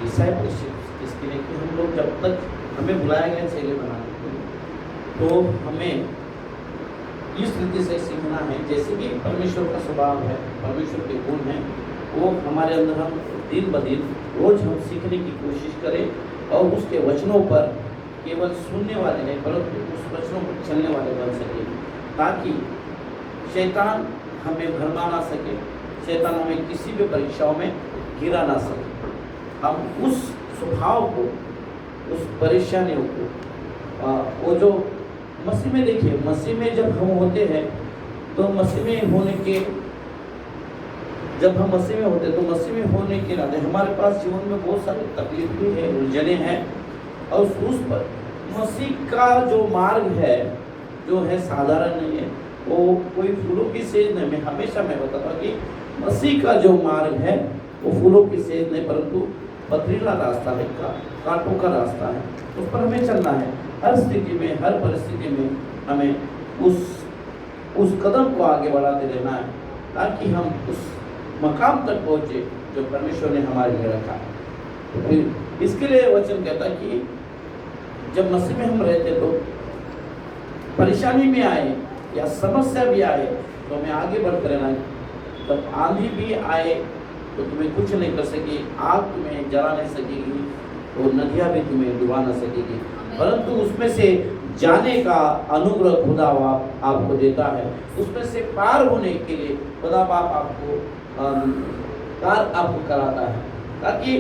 Discipleship इसके लिए कि हम लोग जब तक हमें बुलाया गया चेले बनाने के लिए, तो हमें इस रीति से सीखना है जैसे कि परमेश्वर का स्वभाव है, परमेश्वर के गुण हैं, वो हमारे अंदर हम दिन ब दिन रोज हम सीखने की कोशिश करें और उसके वचनों पर केवल सुनने वाले नहीं परंतु उस वचनों पर चलने वाले बन सके, ताकि शैतान हमें भरमा ना सके, शैतान हमें किसी भी परीक्षाओं में गिरा ना सके। हम उस स्वभाव को, उस परेशानियों को वो जो मसीह में, देखिए मसीह में जब हम होते हैं तो मसीह में होने के, जब हम मसीह में होते हैं तो मसीह में होने के नाते हमारे पास जीवन में बहुत सारी तकलीफ भी है, उलझने हैं, और उस पर मसीह का जो मार्ग है जो है साधारण नहीं है, वो कोई फूलों की सेज नहीं। मैं हमेशा बताता हूँ कि मसीह का जो मार्ग है वो फूलों की सेज नहीं परंतु पथरीला रास्ता है, कांटों का रास्ता है, उस पर हमें चलना है। हर स्थिति में, हर परिस्थिति में हमें उस कदम को आगे बढ़ाते रहना है ताकि हम उस मकाम तक पहुँचे जो परमेश्वर ने हमारे लिए रखा है। तो फिर इसके लिए वचन कहता है कि जब मसीह में हम रहते तो परेशानी में आए या समस्या भी आए तो हमें आगे बढ़ते रहना है। तब आंधी भी आए तो तुम्हें कुछ नहीं कर सकेगी, आग तुम्हें जला नहीं सकेगी और नदियाँ भी तुम्हें डुबा न सकेगी, परंतु उसमें से जाने का अनुग्रह खुदा आपको देता है। उसमें से पार होने के लिए खुदा बाप आपको पार आपको कराता है ताकि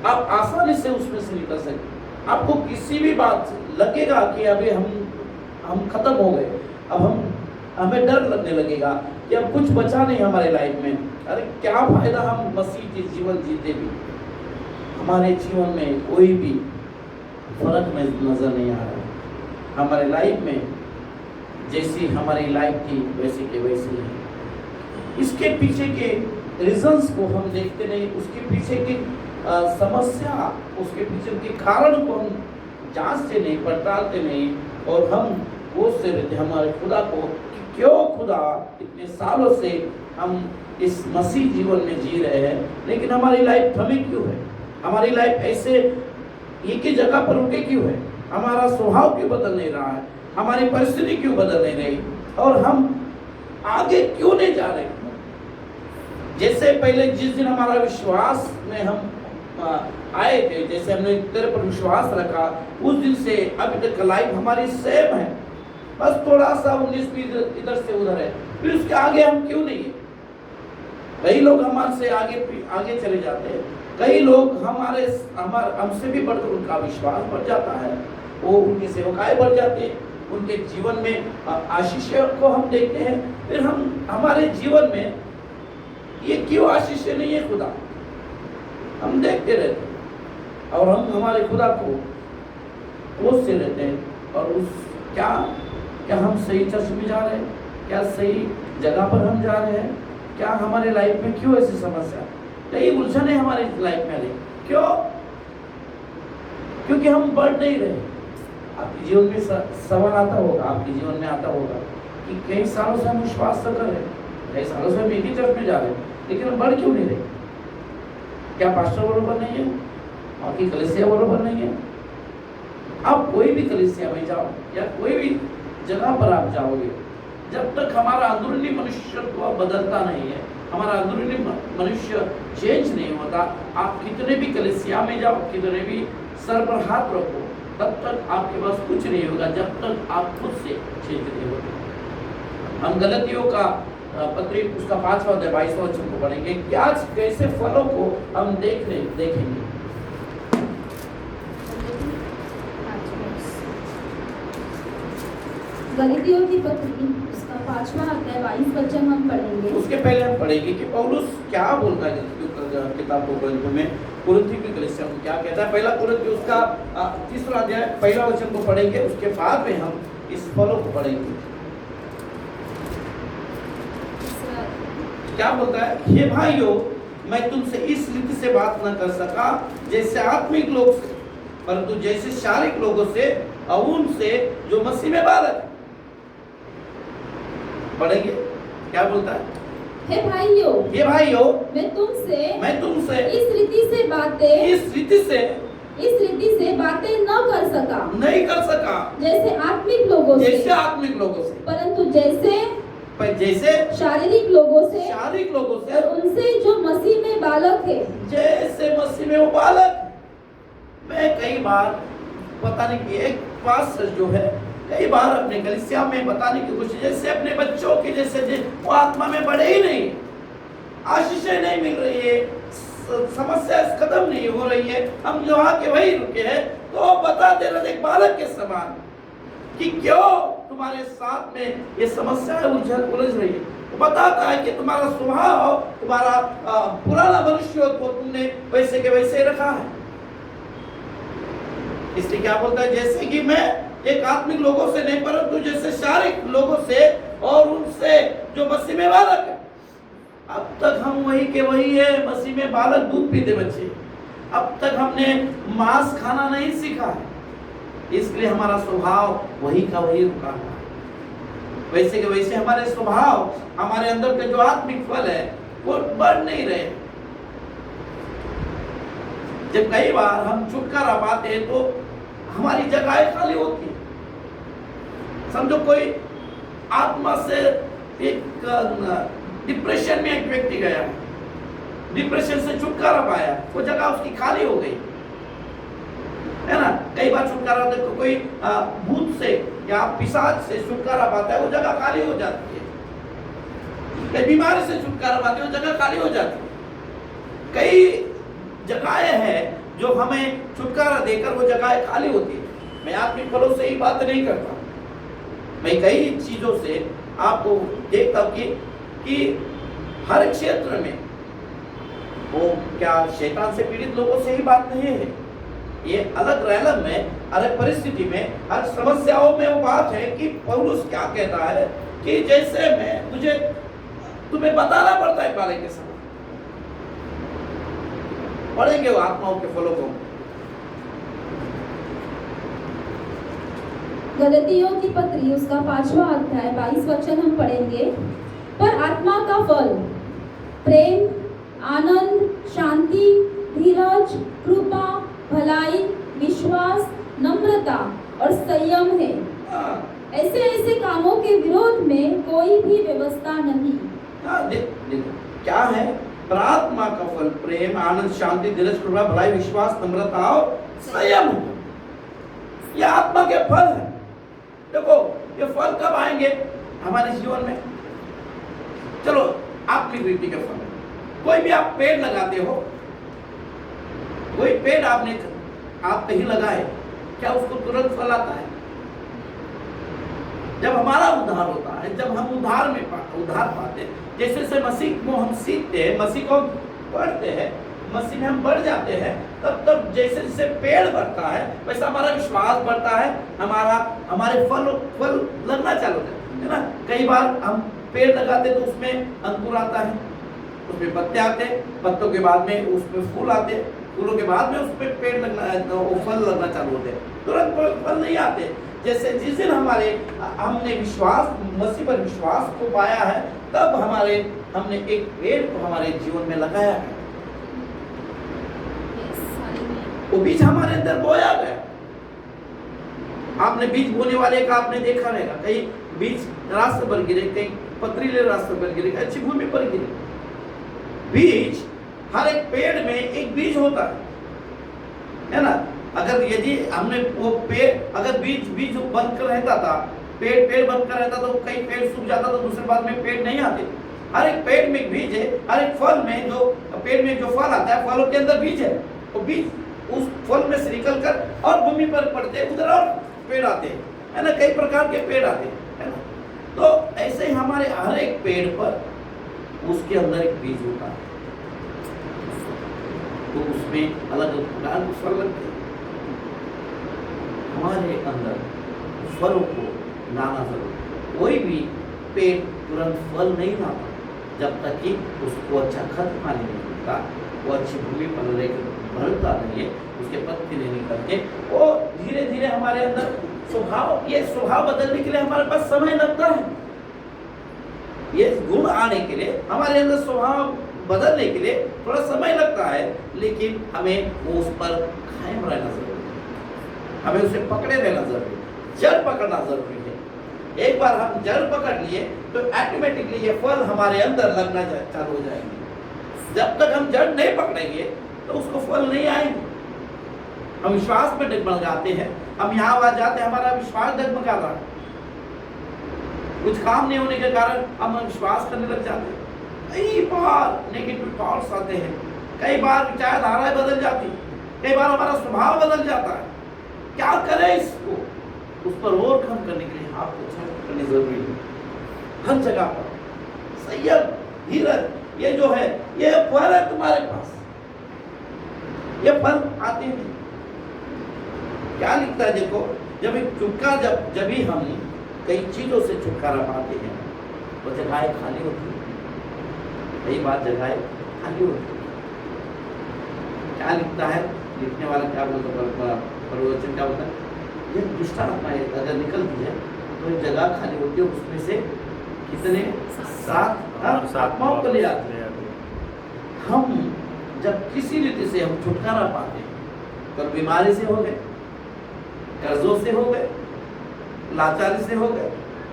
आप आसानी से उसमें से निकल सकें। आपको किसी भी बात लगेगा कि अभी हम खत्म हो गए, अब हमें डर लगने लगेगा कि अब कुछ बचा नहीं हमारे लाइफ में, अरे क्या फायदा हम मसीह के जीवन जीते भी, हमारे जीवन में कोई भी फर्क नजर नहीं आ रहा। हमारे लाइफ में जैसी हमारी लाइफ थी वैसी के वैसी है। इसके पीछे के रीजंस को हम देखते नहीं, उसके पीछे की समस्या, उसके पीछे के कारण को हम जांचते नहीं, पड़तालते नहीं, और हम वो से रहते हमारे खुदा को कि क्यों खुदा इतने सालों से हम इस मसीह जीवन में जी रहे हैं लेकिन हमारी लाइफ थमी क्यों है, हमारी लाइफ ऐसे एक ही जगह पर रुके क्यों है, हमारा स्वभाव क्यों बदल नहीं रहा है, हमारी परिस्थिति क्यों बदल नहीं रही, और हम आगे क्यों नहीं जा रहे। जैसे पहले जिस दिन हमारा विश्वास में हम आए थे, जैसे हमने तेरे पर विश्वास रखा, उस दिन से अभी तक लाइफ हमारी सेम है, बस थोड़ा सा 19 इधर से उधर है, फिर उसके आगे हम क्यों नहीं है। कई लोग हमारे से आगे चले जाते हैं, कई लोग हमसे भी बढ़कर उनका विश्वास बढ़ जाता है, वो उनकी सेवकाएं बढ़ जाती है, उनके जीवन में आशीष को हम देखते हैं। फिर हम हमारे जीवन में ये क्यों आशीष नहीं है खुदा, हम देखते रहते हैं और हम हमारे खुदा को कोसते रहते हैं। और क्या हम सही चर्च में जा रहे हैं, क्या सही जगह पर हम जा रहे हैं, क्या हमारे लाइफ में क्यों ऐसी समस्या, कई उलझने हमारे लाइफ में आ रही, क्यों? क्योंकि हम बढ़ नहीं रहे। आपके जीवन में सवाल आता होगा, आपके जीवन में आता होगा कि कई सालों से हम विश्वास तो कर रहे हैं, कई सालों से हम एक ही चर्च में जा रहे हैं लेकिन हम बढ़ क्यों नहीं रहे। क्या पास्टर बरोबर नहीं है, आपकी कलीसिया बरोबर नहीं है। आप कोई भी कलीसिया में जाओ या कोई भी जगह पर आप जाओगे, जब तक हमारा अंदरूनी मनुष्यत्व बदलता नहीं है, हमारा अंदरूनी मनुष्य चेंज नहीं होता, आप कितने भी कलीसिया में जाओ, कितने भी सर पर हाथ रखो, तब तक आपके पास कुछ नहीं होगा जब तक आप खुद से चेंज नहीं होते। हम गलतियों का पत्री उसका 5वां अध्याय 22वां वचन को पढ़ेंगे कि आज कैसे फलों को हम देखेंगे। गलतियों की पत्री उसका 5वां अध्याय 22 वचन हम पढ़ेंगे। उसके पहले हम पढ़ेंगे कि पौलुस क्या बोलता है किताब को कुरिन्थियों में, कुरिन्थियों की कलीसिया को क्या कहता है। पहला कुरिन्थियों उसका 3वां अध्याय पहला वचन को पढ़ेंगे, उसके बाद में हम इस फलों को पढ़ेंगे। क्या बोलता है, हे भाइयों मैं तुमसे इस रीति से बात न कर सका जैसे आत्मिक लोग से, परंतु जैसे शारीरिक लोगों से और उनसे जो मसीह में बालक। पढ़ेंगे क्या बोलता है, हे भाइयों, मैं तुमसे इस रीति से बातें न कर सका, नहीं कर सका जैसे आत्मिक लोगों से, परंतु जैसे शारीरिक लोगों से और उनसे जो मसीह में बालक है। जैसे मसीह में वो बालक। मैं कई बार पता नहीं कि एक पास्टर जो है कई बार अपने कलीसिया में बताने की कोशिश, जैसे अपने बच्चों की जैसे वो आत्मा में बढ़े ही नहीं, आशीषें नहीं मिल रही है, समस्या खत्म नहीं हो रही है, हम जो आके वही रुके हैं, तो बता देना एक बालक के समान कि क्यों तुम्हारे साथ में ये समस्या उलझ रही है। वो बताता है कि तुम्हारा स्वभाव, तुम्हारा पुराना मनुष्य को तुमने वैसे के वैसे रखा है। इसलिए क्या बोलता है, जैसे कि मैं एक आत्मिक लोगों से नहीं परंतु जैसे शारीरिक लोगों से और उनसे जो मसीह में बालक है। अब तक हम वही के वही है, मसीह में बालक दूध पीते बच्चे। अब तक हमने मांस खाना नहीं सीखा है, इसलिए हमारा स्वभाव वही का वही रुका हुआ है। वैसे के वैसे हमारे स्वभाव, हमारे अंदर के जो आत्मिक फल है वो बढ़ नहीं रहे। जब कई बार हम छुटकारा पाते हैं तो हमारी जगहें खाली होती है। समझो कोई आत्मा से एक डिप्रेशन में एक व्यक्ति गया, डिप्रेशन से छुटकारा पाया, वो जगह उसकी खाली हो गई है ना। कई बार छुटकारा देखो, कोई भूत से या पिशाच से छुटकारा पाता है, वो जगह खाली हो जाती है। कई बीमारी से छुटकारा पाते हैं, वो जगह खाली हो जाती है। कई जगहें हैं जो हमें छुटकारा देकर वो जगहें खाली होती है। मैं आत्मिक फलों से ही बात नहीं करता, मैं कई चीजों से आपको देखता हूं कि हर क्षेत्र में वो क्या शैतान से पीड़ित लोगों से ही बात नहीं है। ये अलग रैलम में, अलग परिस्थिति में, हर समस्याओं में वो बात है कि पौलुस क्या कहता है कि जैसे मैं मुझे तुम्हें बताना पड़ता है बालक के समय। पढ़ेंगे वो आत्माओं के फलों को। गलतियों की पत्री उसका 5वां अध्याय 22 वचन हम पढ़ेंगे। पर आत्मा का फल प्रेम, आनंद, शांति, धीरज, कृपा, भलाई, विश्वास, नम्रता और संयम है। ऐसे कामों के विरोध में कोई भी व्यवस्था नहीं। देखो क्या है, प्रार्थना का फल प्रेम, आनंद, शांति, धीरज, कृपा, भलाई, विश्वास, नम्रता और संयम। ये आत्मा के फल है। देखो ये फल कब आएंगे हमारे जीवन में? चलो आपकी रीति के फल, कोई भी आप पेड़ लगाते हो, कोई पेड़ आप कहीं लगाए, क्या उसको तुरंत फल आता है? जब हमारा उद्धार होता है, जब हम उद्धार पाते हैं, जैसे से मसीह को हम सीखते हैं, मसीह को हम पढ़ते हैं, मसीह में हम बढ़ जाते हैं, तब जैसे जैसे पेड़ बढ़ता है वैसा हमारा विश्वास बढ़ता है, हमारे फल लगना चालू है ना। कई बार हम पेड़ लगाते तो उसमें अंकुर आता है, उसमें पत्ते आते, पत्तों के बाद में उसमें फूल आते, फूलों के बाद में उसमें पेड़ लगना, फल लगना चालू होते हैं। तुरंत फल नहीं आते। जैसे जिस दिन हमने मसीह पर विश्वास को पाया है, तब हमने एक पेड़ को हमारे जीवन में लगाया है। वो बीज हमारे अंदर बोया गया। आपने बीज बोने वाले का आपने देखा रहेगा, कई बीज रास्ते पर गिरे, कई पथरीले रास्ते पर गिरे, अच्छी भूमि पर गिरे। बीज, हर एक पेड़ में एक बीज होता है ना। अगर यदि हमने वो पेड़, अगर बीज बनकर रहता था, पेड़ बनकर रहता तो कई पेड़ सूख जाता तो दूसरे बाद में पेड़ नहीं आते। हर एक पेड़ में एक बीज है, हर एक फल में जो पेड़ में जो फल आता है, फलों के अंदर बीज है। वो बीज उस फल में से निकल कर और भूमि पर पड़ते, उधर और पेड़ आते हैं, है ना। कई प्रकार के पेड़ आते हैं, है ना। तो ऐसे ही हमारे हर एक पेड़ पर उसके अंदर एक बीज होता है, तो उसमें अलग अलग प्रकार के फल लगते हैं। हमारे अंदर फलों को लाना जरूर। कोई भी पेड़ तुरंत फल नहीं लाता जब तक कि उसको अच्छा खत पानी नहीं मिलता, वो अच्छी भूमि पर लेकर बढ़ता नहीं है, उसके पत्ते नहीं निकलते। वो धीरे धीरे हमारे अंदर स्वभाव बदलने के लिए हमारे पास समय लगता है। ये गुण आने के लिए, हमारे अंदर स्वभाव बदलने के लिए थोड़ा समय लगता है, लेकिन हमें वो उस पर कायम रहना जरूरी है, हमें उसे पकड़े रहना जरूरी है, जड़ पकड़ना जरूरी है। एक बार हम जड़ पकड़ लिए तो ऑटोमेटिकली ये फल हमारे अंदर लगना चालू हो जाएंगे। जब तक हम जड़ नहीं पकड़ेंगे तो उसको फल नहीं आएंगे। हम विश्वास में डगमगाते हैं, हम यहाँ वहां जाते हैं, हमारा विश्वास डगमगा रहा है, कुछ काम नहीं होने के कारण हम विश्वास करने लग जाते हैं। कई बार नेगेटिव थॉट्स आते हैं, कई बार विचारधाराएं बदल जाती है, कई बार हमारा स्वभाव बदल जाता है। क्या करें इसको, उस पर ओवरकम करने के लिए आपको चर्चा करनी जरूरी है। हर जगह पर संयम, धीरज, ये जो है ये फल है तुम्हारे पास, ये फल आते हैं। क्या लिखता है देखो, जब भी हम कई चीजों से छुटकारा पाते हैं तो जगहें खाली होती है, कई बार जगहें खाली होती है। क्या लिखता है, लिखने वाला क्या बोलता है, प्रवचन क्या बोलता है, ये दुष्ट आत्मा अगर निकलती है तो एक जगह खाली होती है, उसमें से कितने 7 आत्माओं को ले आते हैं। हम जब किसी रीति से हम छुटकारा पाते हैं, तो बीमारी से हो गए, कर्जों से हो गए, लाचारी से हो गए,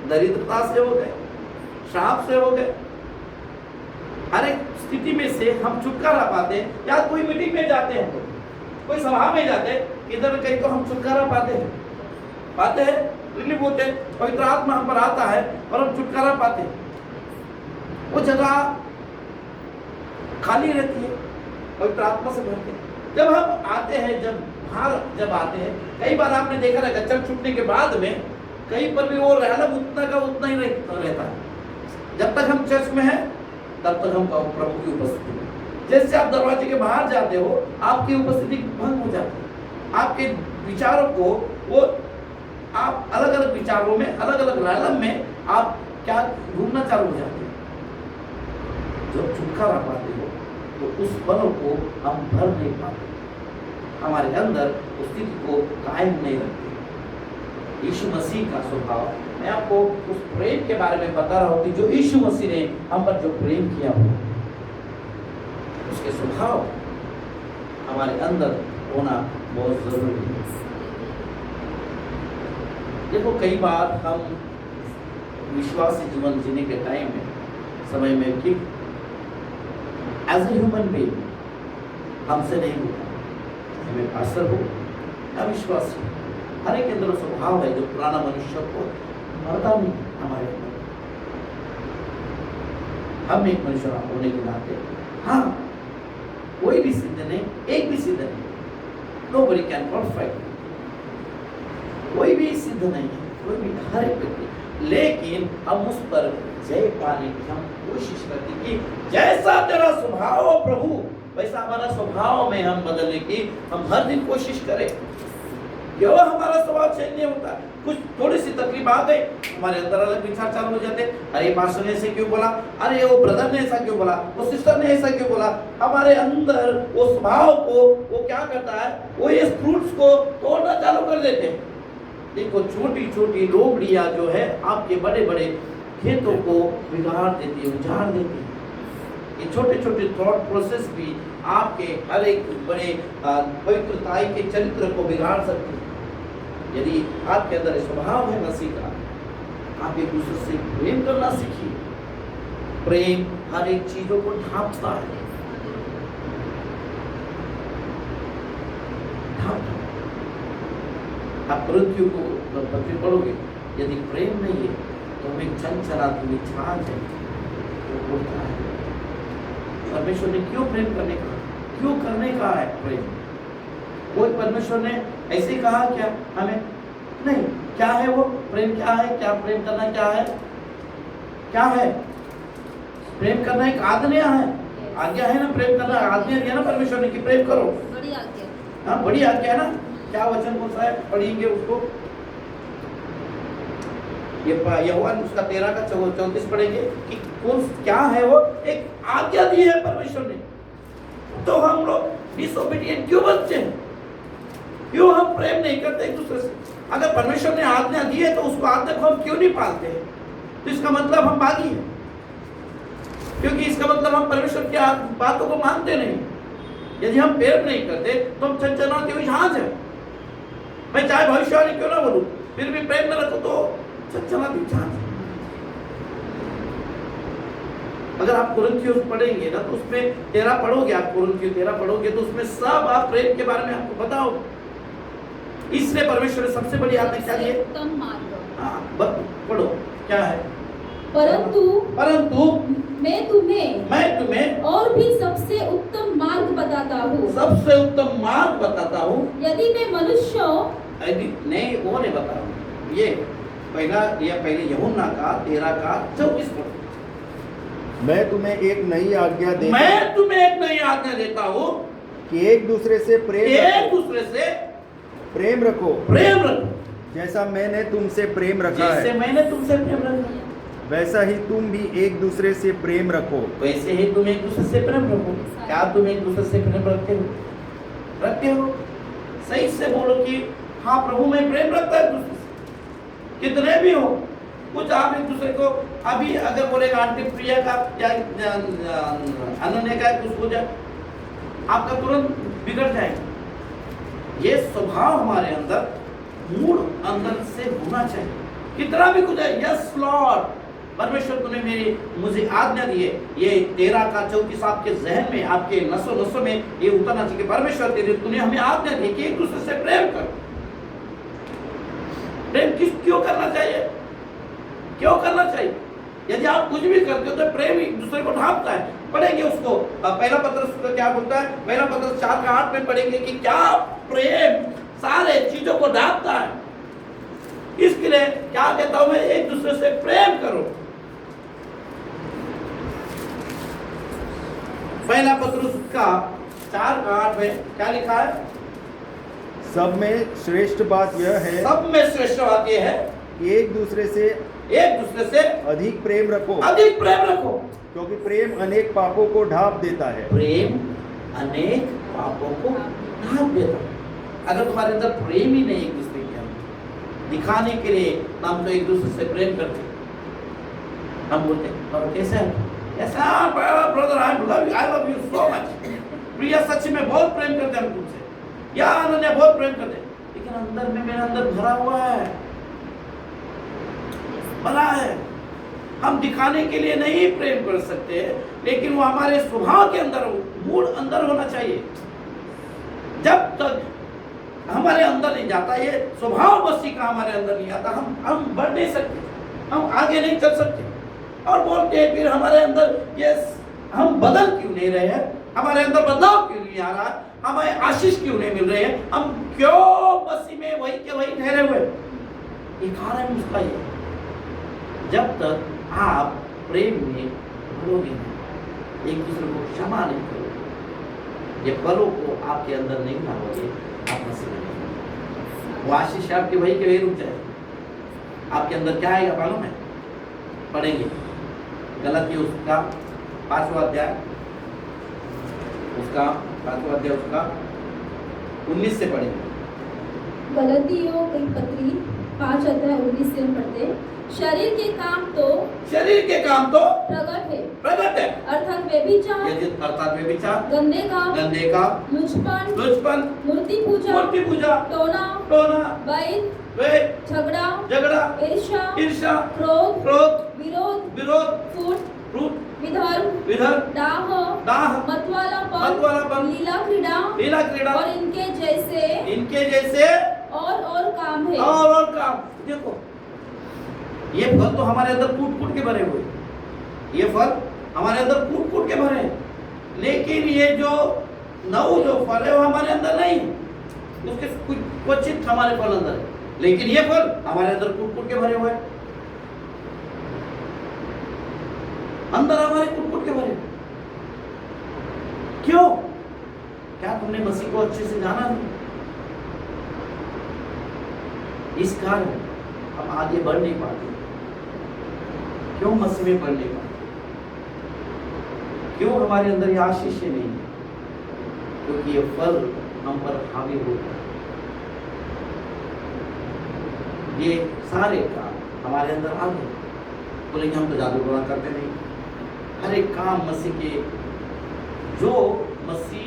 दरिद्रता से हो गए, श्राप से हो गए, हर एक स्थिति में से हम छुटकारा पाते हैं। या कोई मीटिंग में जाते हैं, कोई सभा में जाते हैं, इधर कहीं तो हम छुटकारा पाते हैं, रिलीफ होते हैं, पवित्र आत्मा हम पर आता है और हम छुटकारा पाते हैं। वो जगह खाली रहती है, पवित्र आत्मा से भरते हैं। जब हम आते हैं, जब आते हैं, कई बार आपने देखा रहेगा चल छूटने के बाद में कहीं पर भी वो रहना उतना का उतना ही रहता है। जब तक हम चर्च में हैं तब तक हम प्रभु की उपस्थिति में, जैसे आप दरवाजे के बाहर जाते हो आपकी उपस्थिति भंग हो जाती है। आपके विचारों को वो आप अलग अलग विचारों में, अलग अलग लालम में आप क्या घूमना चालू हो जाते हैं। जब छुटकारा पाते हो तो उस बलों को हम भर नहीं पाते, हमारे अंदर उस स्थिति को कायम नहीं रखते। यीशु मसीह का स्वभाव, मैं आपको उस प्रेम के बारे में बता रहा हूं कि जो यीशु मसीह ने हम पर जो प्रेम किया हो, उसके स्वभाव हमारे अंदर होना बहुत जरूरी है। देखो कई बार हम विश्वासी जीवन जीने के टाइम में, समय में कि एज ए ह्यूमन बीइंग हमसे नहीं होता, हमें पास्टर हो या विश्वासी, हर एक के अंदर स्वभाव है जो पुराना मनुष्य को मरता नहीं हमारे अंदर। हम एक मनुष्य होने के नाते, हाँ कोई भी सिद्ध नहीं, एक भी सिद्ध नहीं, नोबडी कैन परफेक्ट, कोई भी सिद्ध नहीं है, कोई भी, हर एक व्यक्ति, लेकिन हम उस पर जय पाने की हम कोशिश करते कि जैसा तेरा स्वभाव हो प्रभु, वैसा हमारा स्वभाव में हम बदलने की हम हर दिन कोशिश करें। क्यों हमारा स्वभाव चेंज नहीं होता, कुछ थोड़ी सी तकलीफ आ गई, हमारे अंदर अलग विचार चालू हो जाते, अरे पास्टर ने ऐसे क्यों बोला, अरे वो ब्रदर ने ऐसा क्यों बोला, वो सिस्टर ने ऐसा क्यों बोला। हमारे अंदर वो स्वभाव को वो क्या करता है, वो ये फ्रूट्स को तोड़ना चालू कर देते हैं। देखो छोटी छोटी लोमड़ियां जो है आपके बड़े बड़े खेतों को बिगाड़ देती है, उजाड़ देती है। ये छोटे छोटे थॉट प्रोसेस भी आपके हर एक बड़े पवित्रताई के चरित्र को बिगाड़ सकते हैं। यदि आपके अंदर स्वभाव है मसीह का, आप एक दूसरे से प्रेम करना सीखिए। प्रेम हर एक चीजों को ढांपता है, आप मृत्यु को पत्र पढ़ोगे, यदि प्रेम नहीं है तो हमें चंचलाती हुई छाल है वो उड़ता है। परमेश्वर ने क्यों प्रेम करने का, क्यों करने का है प्रेम, वो परमेश्वर ने ऐसे कहा क्या हमें नहीं, क्या है वो प्रेम, क्या है, क्या प्रेम करना क्या है, क्या है प्रेम करना, एक आज्ञा है, आज्ञा है ना, प्रेम करना आज्ञा दिया ना परमेश्वर ने कि प्रेम करो, बड़ी आज्ञा, हाँ बड़ी आज्ञा है ना। क्या वचन कौन सा है, पढ़ेंगे उसको, ये यूहन्ना उसका 13 का 34 पढ़ेंगे कि कौन क्या है वो, एक आज्ञा दी है परमेश्वर ने। तो हम लोग डिसोबीडिएंट क्यों बनते हैं, क्यों हम प्रेम नहीं करते एक दूसरे से। अगर परमेश्वर ने आज्ञा दी है तो उसको आज्ञा को हम क्यों नहीं पालते हैं, तो इसका मतलब हम बागी हैं। क्योंकि इसका मतलब हम परमेश्वर की बातों को मानते नहीं। यदि हम प्रेम नहीं करते तो हम छनछनाते हुए जहाज है। मैं चाहे भविष्यवाणी क्यों ना बोलूं, फिर भी प्रेम न रखो तो छनछनाते हुए जहाज है। अगर आप कुरिन्थियों पढ़ेंगे ना तो उसमें 13 पढ़ोगे, आप कुरिन्थियों 13 पढ़ोगे तो उसमें सब आप प्रेम के बारे में आपको बताओ। इसलिए परमेश्वर ने सबसे बड़ी आज्ञा क्या दी है? उत्तम मार्ग। हाँ, पढ़ो क्या है? परंतु मैं तुम्हें और भी सबसे उत्तम मार्ग बताता हूँ। सबसे उत्तम मार्ग बताता हूँ। यदि मैं मनुष्य नहीं, वो नहीं बता रहा हूँ। ये पहले यूहन्ना का 13 का 24 पढ़ो। मैं तुम्हें एक नई आज्ञा देता हूँ कि एक दूसरे से प्रेम रखो जैसा मैंने तुमसे प्रेम रखा है, मैंने तुमसे प्रेम रखा वैसा ही तुम भी एक दूसरे से प्रेम रखो। वैसे ही तुम एक दूसरे से प्रेम रखो। क्या तुम एक दूसरे से प्रेम रखते हो? सही से बोलो कि हाँ प्रभु मैं प्रेम रखता है दूसरे से। कितने भी हो, कुछ आप एक दूसरे को अभी अगर बोलेगा आंटी प्रिया का या अनन्या का कुछ हो जाए, आपका तुरंत बिगड़ जाएगा। ये स्वभाव हमारे अंदर मूड अंदर से होना चाहिए। कितना भी कुछ है, यस लॉर्ड, परमेश्वर तूने मुझे आज्ञा दी है। ये 13 का 34 आपके जहन में, आपके नसों में ये उतरना चाहिए। परमेश्वर तूने हमें आज्ञा दी कि एक दूसरे से प्रेम कर। प्रेम क्यों करना चाहिए? क्यों करना चाहिए? यदि आप कुछ भी करते हो तो प्रेम एक दूसरे को ढांपता है। पढ़ेंगे उसको, पहला पत्रस क्या बोलता है? पहला पत्रस 4 का 8 में पढ़ेंगे कि क्या प्रेम सारे चीजों को ढांपता है। इसके लिए क्या कहता हूं मैं? एक दूसरे से प्रेम करो। पहला पत्रस का 4 का 8 में क्या लिखा है? सब में श्रेष्ठ बात यह है कि एक दूसरे से अधिक प्रेम रखो, क्योंकि प्रेम अनेक पापों को ढांप देता है। अगर तुम्हारे अंदर प्रेम ही नहीं एक दूसरे के अंदर, दिखाने के लिए हम तो एक दूसरे से प्रेम करते, हम बोलते और कैसे ऐसा brother I love you so much, Priya सच में बहुत प्रेम करते हम तुमसे, या अनन्या बहुत प्रेम करते, लेकिन अंदर में मेरे अंदर भरा हुआ है। हम दिखाने के लिए नहीं प्रेम कर सकते, लेकिन वो हमारे स्वभाव के अंदर, मूड अंदर होना चाहिए। जब तक हमारे अंदर नहीं जाता, ये स्वभाव मसीह का हमारे अंदर नहीं आता, हम बढ़ नहीं सकते, हम आगे नहीं चल सकते। और बोलते हैं फिर हमारे अंदर ये हम बदल क्यों नहीं रहे हैं, हमारे अंदर बदलाव क्यों नहीं आ रहा, हमें आशीष क्यों नहीं मिल रहे हैं, हम क्यों मसीह में वही के वही ठहरे हुए? ये कारण उसका ये, जब तक आप प्रेम में बढ़ोगे, एक दूसरे को क्षमा नहीं करोगे, ये पलों को आपके अंदर नहीं लाओगे, आप मसीह में नहीं। वो आशीष आपके वही के वही रुक जाए। आपके अंदर क्या आएगा मालूम है? पढ़ेंगे गलतियों उसका 5वां अध्याय, उसका 19 से पढ़ेंगे। गलतियों की पत्री 5 अध्याय 19 से हम पढ़ते। शरीर के काम तो प्रकट है, अर्थात व्यभिचार, गंदे काम, लुचपन, मूर्ति पूजा, टोना, बैर, झगड़ा, ईर्ष्या, क्रोध, विरोध, फूट, विधर्म, दाह, मतवालापन, लीला क्रीड़ा और इनके जैसे और काम है। और काम देखो, ये फल तो हमारे अंदर कूट के भरे हुए, ये फल हमारे अंदर कूट के भरे, लेकिन ये जो 9 जो फल है वो हमारे अंदर नहीं, उसके क्वचित हमारे फल अंदर है, लेकिन ये फल हमारे अंदर कूट के भरे हुए, अंदर हमारे कूट के भरे। क्यों? क्या तुमने मसीह को अच्छे से जाना नहीं? इस कारण हम आगे बढ़ नहीं पाते। क्यों मसीह में बढ़ नहीं पाते? क्यों हमारे अंदर ये आशीष नहीं है? क्योंकि ये फल हम पर हावी होता है। ये सारे काम हमारे अंदर आ गए। बोलेंगे हम तो जादू टोना करते नहीं, हर एक काम मसीह के, जो मसीह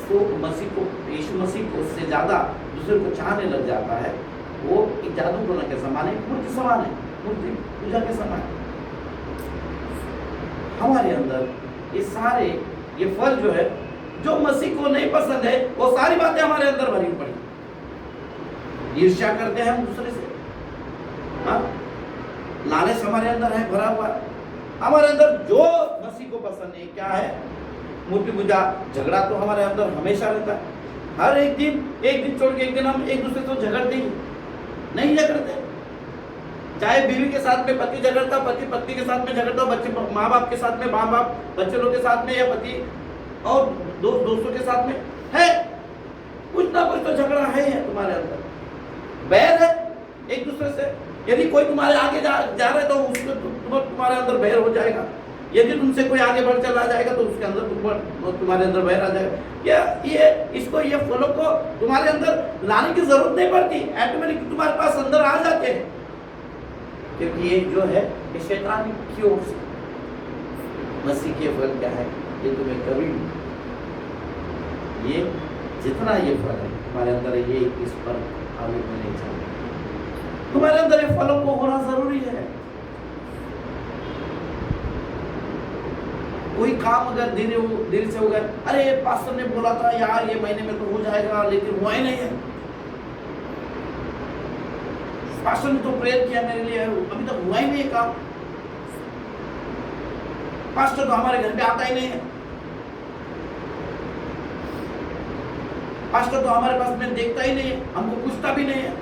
को यीशु मसीह को से ज्यादा दूसरे को चाहने लग जाता है, वो एक जादू टोना के समान है, मूर्ति समान है, मूर्ति पूजा के समान है। हमारे अंदर ये सारे ये फल जो है, जो मसीह को नहीं पसंद है, वो सारी बातें हमारे अंदर भरी पड़ी। ईर्ष्या करते हैं हम दूसरे से, हाँ? लालच हमारे अंदर है भरा हुआ। हमारे अंदर जो मसीह को पसंद नहीं, क्या है? मूर्ति पूजा, झगड़ा तो हमारे अंदर हमेशा रहता है। हर एक दिन छोड़ के एक दिन हम एक दूसरे से झगड़ते ही नहीं झगड़ते। चाहे बीवी के साथ में पति झगड़ता, पति पत्नी के साथ में झगड़ता, बच्चे माँ बाप के साथ में, माँ बाप बच्चे लोग के साथ में, या पति और दोस्तों के साथ में है, कुछ ना कुछ तो झगड़ा है तुम्हारे अंदर, बैर है एक दूसरे से। यदि कोई तुम्हारे आगे जा रहा है तो उसको तुम्हारे अंदर बैर हो जाएगा। यदि तुमसे कोई आगे बढ़ चला जाएगा तो उसके अंदर तुम्हारे अंदर बैर आ जाएगा। ये फलों को तुम्हारे अंदर लाने की जरूरत नहीं पड़ती, ऑटोमेटिक तुम्हारे पास अंदर आ जाते हैं, क्योंकि ये जो है ये शैतान की ओर से। मसीह के फल क्या है? ये तुम्हें कभी ये जितना ये फल है तुम्हारे अंदर, ये इस पर आगे में नहीं चलता। तुम्हारे अंदर ये फलों को होना जरूरी है। कोई काम अगर देर से हो गया, अरे पास्टर ने बोला था यार ये महीने में तो हो जाएगा, लेकिन हुआ ही नहीं है। पास्टर ने तो प्रेयर किया मेरे लिए, अभी तक हुआ ही नहीं है काम। पास्टर तो हमारे घर पे आता ही नहीं है, पास्टर तो हमारे पास में देखता ही नहीं है, हमको पूछता भी नहीं है।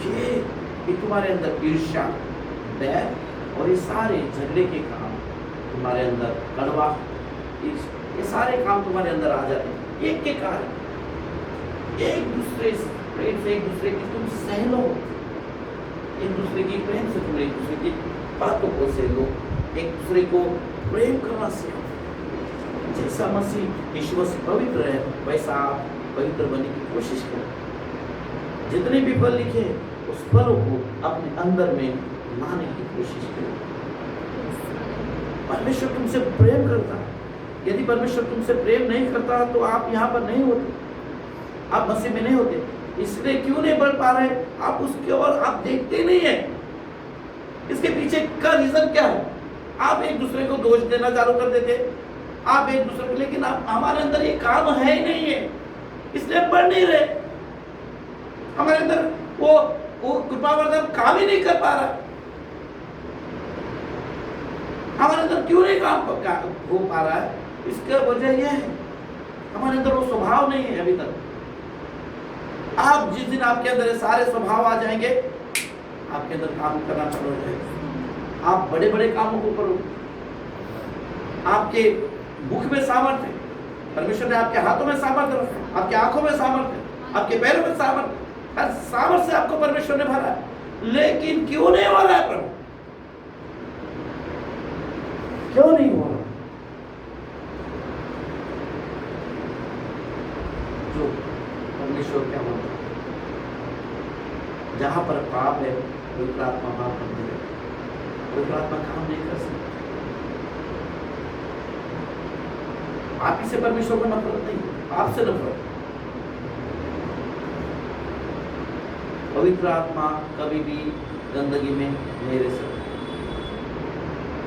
ये तुम्हारे अंदर ईर्ष्या, बैर और ये सारे झगड़े के काम तुम्हारे अंदर, कड़वा, ये सारे काम तुम्हारे अंदर आ जाते हैं। एक के कारण एक दूसरे से एक दूसरे की तुम सह लो, एक दूसरे की प्रेम से तुम एक दूसरे की बातों को सह लो, एक दूसरे को प्रेम करना सीखो। जैसा मसीह यीशु मसीह पवित्र है, वैसा आप पवित्र बनने की कोशिश करो। जितने भी फल लिखे उस फलों को अपने अंदर में लाने की कोशिश करो। परमेश्वर तुमसे प्रेम करता है। यदि परमेश्वर तुमसे प्रेम नहीं करता तो आप यहाँ पर नहीं होते, आप मसीह में नहीं होते। इसलिए क्यों नहीं बढ़ पा रहे? आप उसकी ओर आप देखते नहीं है। इसके पीछे का रीजन क्या है? आप एक दूसरे को दोष देना चालू कर देते, आप एक दूसरे को, लेकिन आप हमारे अंदर ये काम है ही नहीं है, इसलिए बढ़ नहीं रहे। हमारे अंदर वो कृपावर्धन काम ही नहीं कर पा रहा। हमारे अंदर क्यों नहीं काम हो पा रहा है? इसका वजह यह है हमारे अंदर वो स्वभाव नहीं है अभी तक। आप जिस दिन आपके अंदर सारे स्वभाव आ जाएंगे, आपके अंदर काम करना चालू हो जाएगा। आप बड़े बड़े कामों को करो। आपके मुख में सामर्थ्य है, परमेश्वर ने आपके हाथों में सामर्थ्य रखा, आपके आंखों में सामर्थ्य, आपके पैरों में सामर्थ्य, हर सामर्थ्य से आपको परमेश्वर ने भरा है। लेकिन क्यों नहीं हो रहा है प्रभु? क्यों नहीं हो रहा? जो परमेश्वर क्या बोलता है, जहां पर पाप है पवित्र आत्मा पाप करने लगे, पवित्र आत्मा काम नहीं कर सकती। आप ही से परमेश्वर को नफरत नहीं, आपसे नफरत। पवित्र आत्मा कभी भी गंदगी में नहीं रह सकती।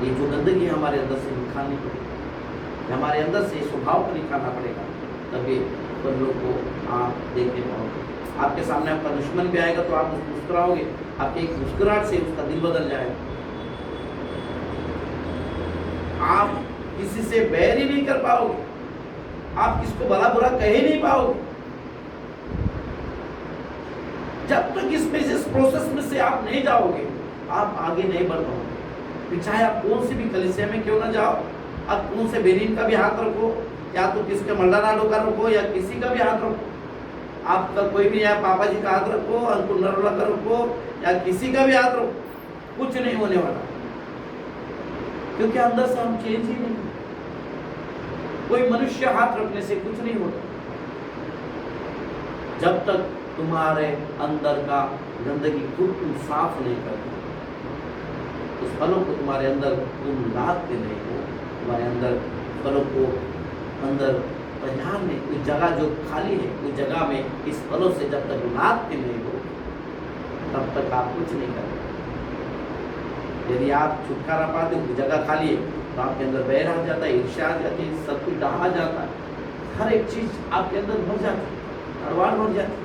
ये जो गंदगी हमारे अंदर से निकालनी पड़ेगी, हमारे अंदर से स्वभाव को निकालना पड़ेगा, तभी लोगों को आप देखने पाओगे। आपके सामने आपका दुश्मन भी आएगा तो आप मुस्कुराओगे, आपके एक मुस्कुराहट से उसका दिल बदल जाएगा। आप किसी से बैर ही नहीं कर पाओगे, आप किसको भला बुरा कह ही नहीं पाओगे। जब तक इस प्रोसेस में से आप नहीं जाओगे, आप आगे नहीं बढ़ पाओगे। चाहे आप कौन सी भी कलीसिया में क्यों ना जाओ, आप कौन से बेनीन का भी हाथ रखो, या तो किसके मल्लानाडो का रखो, या किसी का भी हाथ रखो, आपका कोई भी, या पापा जी का हाथ रखो, अंकुर नरोला का रखो, या किसी का भी हाथ रखो, कुछ नहीं होने वाला, क्योंकि अंदर से हम चेंज ही नहीं। कोई मनुष्य हाथ रखने से कुछ नहीं होता जब तक तुम्हारे अंदर का गंदगी खुद तुम साफ नहीं करते। उस फलों को तुम्हारे अंदर तुम लादते नहीं हो, तुम्हारे अंदर फलों को अंदर पहचानने उस जगह जो खाली है, उस जगह में इस फलों से जब तक लादते नहीं हो तब तक आप कुछ नहीं करते। यदि आप छुटकारा पाते हो, जगह खाली है, तो आपके अंदर बैर आ जाता है, ईर्ष्या आ जाती है, सब कुछ डहा जाता है, हर एक चीज आपके अंदर भर जाती है, अड़वाड़ भर जाती है।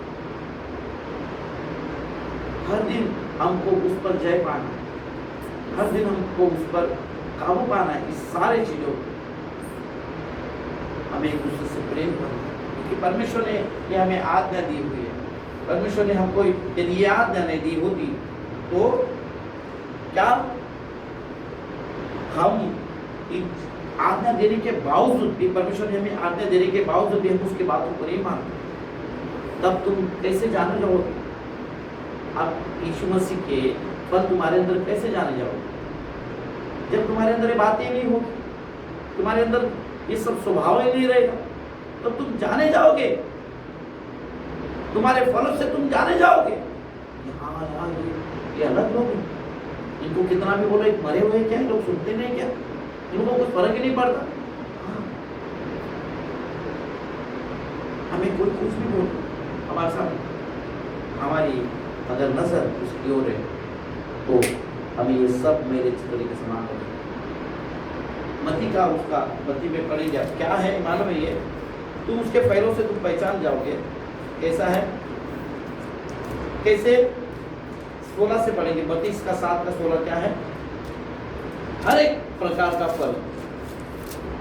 हर दिन हमको उस पर जय पाना है, हर दिन हमको उस पर काबू पाना है। इस सारे चीजों को हमें एक दूसरे से प्रेम करना है, क्योंकि परमेश्वर ने ये हमें आज्ञा दी हुई है। परमेश्वर ने हमको यदि ये आज्ञा नहीं दी होती तो क्या हम आज्ञा देने के बावजूद भी, परमेश्वर ने हमें आज्ञा देने के बावजूद भी हम उसकी बातों को नहीं मानते, तब तुम कैसे जाने जाओगे? आप यीशु मसीह के फल तुम्हारे अंदर कैसे जाने जाओगे? जब तुम्हारे अंदर ये बातें नहीं होगी, तुम्हारे अंदर ये सब स्वभाव ही नहीं रहेगा, तो तुम जाने जाओगे, तुम्हारे फलों से तुम जाने जाओगे। हाँ यार ये अलग लोग हैं, इनको कितना भी बोलो एक मरे हुए क्या, लोग सुनते नहीं क्या, इनको कुछ फर्क ही नहीं पड़ता। हाँ। हमें कोई कुछ भी बोल, हमारे सामने हमारी अगर नजर उसकी ओर है तो हमें ये सब मेरे चित्र के समान हो। मती का उसका मती में पढ़ी जाए क्या है मालूम है? ये तुम उसके फलों से तुम पहचान जाओगे। कैसा है? कैसे? 16 से पढ़ेंगे, 32 का 7 का 16 क्या है? हर एक प्रकार का फल,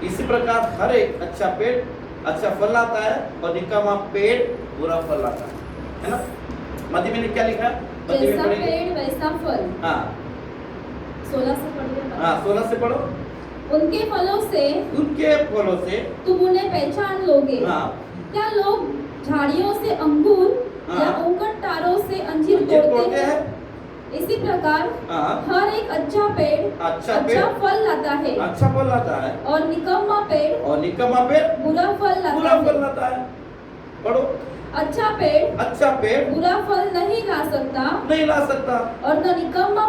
इसी प्रकार हर एक अच्छा पेड़ अच्छा फल लाता है और निकम्मा पेड़ बुरा फल लाता है ना? मती में क्या लिखा है? जैसा पेड़ वैसा फल। हाँ 16 से पढ़िए। हाँ 16 से पढ़ो। उनके फलों से तुम उन्हें पहचान लोगे। हाँ। क्या लोग झाड़ियों से अंगूर या ऊंकड़ तारों से अंजीर तोड़ते हैं? इसी प्रकार हर एक अच्छा पेड़ अच्छा फल लाता है, अच्छा फल लाता है, और निकम्मा पेड़ बुरा फल लाता है। पढ़ो। अच्छा पेड़ बुरा फल नहीं ला सकता और न निकम्मा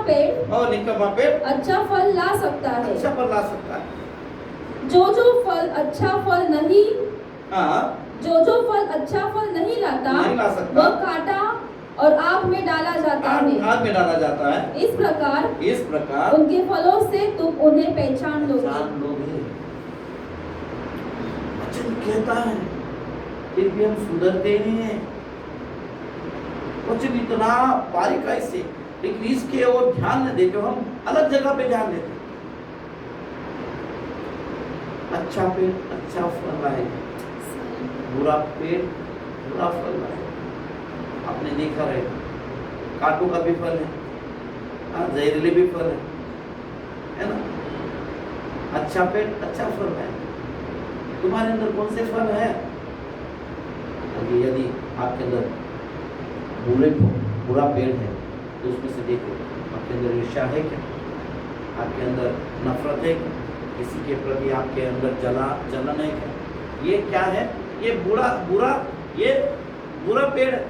पेड़ अच्छा फल ला सकता है। जो फल अच्छा फल नहीं लाता वह काटा और आग में डाला जाता है। इस प्रकार उनके फलों से तुम उन्हें पहचान लोगे। वचन कहता है फिर भी हम सुधरते नहीं हैं। वचन इतना बारीकाई से, लेकिन इसके ओर ध्यान न देते, हम अलग जगह पे ध्यान देते। अच्छा पेड़ अच्छा फल लाएगा, बुरा पेड़ बुरा फल लाएगा। आपने देखा रहेगा, कांटों का भी फल है, जहरीले भी फल है ना? अच्छा पेड़ अच्छा फल है। तुम्हारे अंदर कौन से फल है? यदि आपके अंदर बुरा पेड़ है तो उसमें से देखो आपके अंदर ईर्ष्या है क्या? आपके अंदर नफरत है क्या? किसी के प्रति आपके अंदर जलन है क्या? ये क्या है? ये बुरा पेड़ है।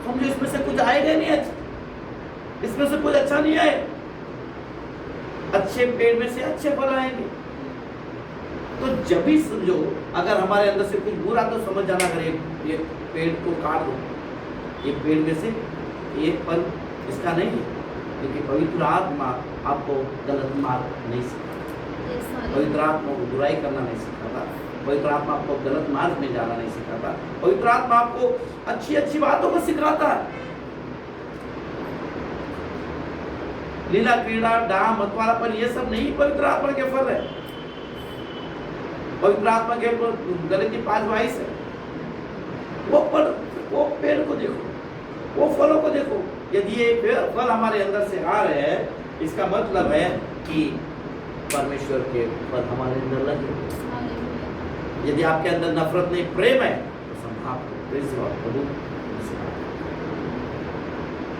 समझो इसमें से कुछ आएगा नहीं अच्छा, इसमें से कुछ अच्छा नहीं आए। अच्छे पेड़ में से अच्छे फल आएंगे। तो जब भी समझो अगर हमारे अंदर से कुछ बुरा, तो समझ जाना अगर ये पेड़ को काट दो, ये पेड़ में से ये फल इसका नहीं है, क्योंकि पवित्र आत्मा आपको गलत मार्ग नहीं सिखाता, पवित्र आत्मा को बुराई करना नहीं सिखाता, पवित्र आत्मा आपको गलत मार्ग में जाना नहीं सिखाता, पवित्र आत्मा आपको अच्छी अच्छी बातों को सिखाता है। लीला क्रीड़ा डाह मतवालापन ये सब नहीं पवित्र आत्मा के फल है। पवित्र आत्मा के गलती 5:22 है। वो पेड़ को देखो, वो फलों को देखो। यदि ये फल हमारे अंदर से आ रहे हैं, इसका मतलब है कि परमेश्वर के फल हमारे अंदर लगे। यदि आपके अंदर नफरत नहीं प्रेम है तो संभाप प्रभु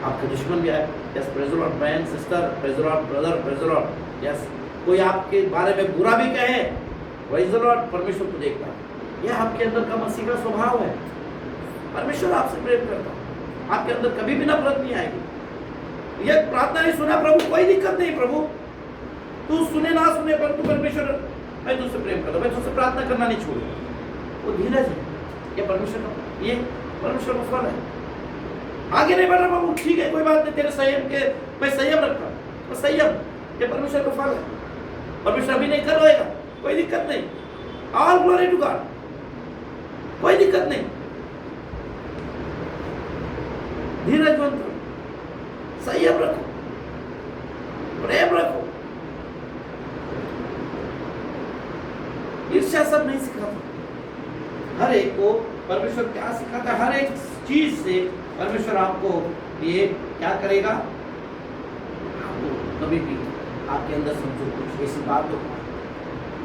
आपके दुश्मन भी आए। Yes praise the Lord friend sister, praise the Lord brother, praise the Lord. Yes कोई आपके बारे में बुरा भी कहे, प्रेज द लॉर्ड, परमेश्वर को देखता है। यह आपके अंदर का मसीह का स्वभाव है। परमेश्वर आपसे प्रेम करता है, आपके अंदर कभी भी नफरत नहीं आएगी। ये प्रार्थना नहीं सुना प्रभु, कोई दिक्कत नहीं प्रभु, तू सुने ना सुने पर तू परमेश्वर, मैं तुझसे प्रेम करता हूं, मैं तुझसे प्रार्थना करना नहीं छोड़ूंगा। वो धीरज है, ये परमेश्वर का फल है। आगे नहीं बढ़ रहा प्रभु, ठीक है कोई बात नहीं, तेरे संयम के मैं संयम रखता हूं, तो संयम ये परमेश्वर का फल है। परमेश्वर अभी नहीं करवाएगा, कोई दिक्कत नहीं, ऑल ग्लोरी टू गॉड, कोई दिक्कत नहीं। धीरजवंत रहो, संयम रखो, प्रेम रखो। ईर्ष्या सब नहीं सिखाता। हर एक को परमेश्वर क्या सिखाता है, हर एक चीज से परमेश्वर आपको ये क्या करेगा, आपको कभी भी आपके अंदर समझो कुछ ऐसी बात हो,